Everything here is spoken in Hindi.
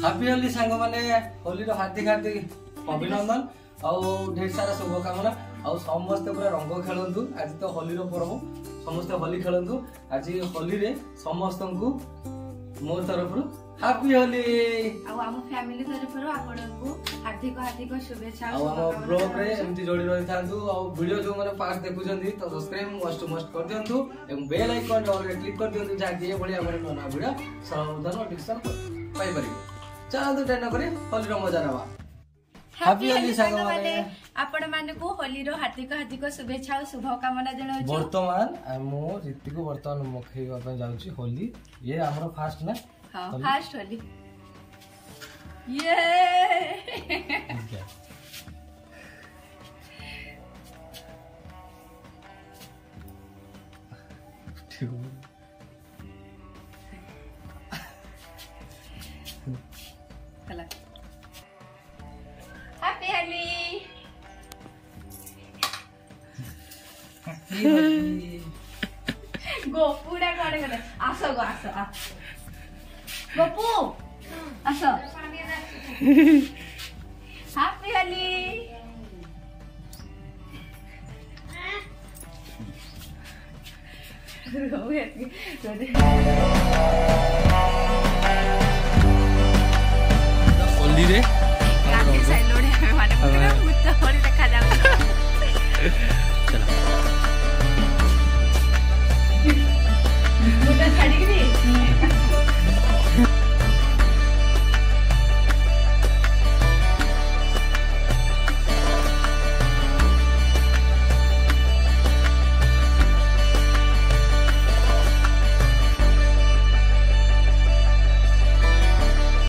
हैप्पी होली सांग माने होली रो हार्दिक हार्दिक अभिनंदन आउ ढेर सारा शुभकामना आउ समस्त पूरा रंग खेलंतु। आज तो होली रो पर्व समस्त होली खेलंतु। आज होली रे समस्त को मो तरफ हैप्पी होली आउ हम फैमिली तरफ आपन को हार्दिक हार्दिक शुभेच्छा। आउ हम ब्लॉग रे एमती जोड़ी रही थांतु आउ वीडियो जो माने पार्ट देखु जंदी तो सब्सक्राइब मस्ट कर दियंतु एवं बेल आइकन ऑल रे क्लिक कर दियंतु जा कि ए बढिया हमर नया वीडियो सर्वप्रथम नोटिफिकेशन पाई परिबे। चलो तो टेन करी होली रो मजा नवा। हैप्पी होली सांग माने आपण माने को होली रो हार्दिक हार्दिक शुभेच्छा और शुभकामना जणाउछु। वर्तमान मो रीति को वर्तमान मखेइबा पे जाउची होली ये हमरो फास्ट ना। हां फास्ट होली ये ठीक हो चला हैप्पी होली हैप्पी होली गोपुडा काढे गले आसो गो आसो आ गोपू आसो हैप्पी होली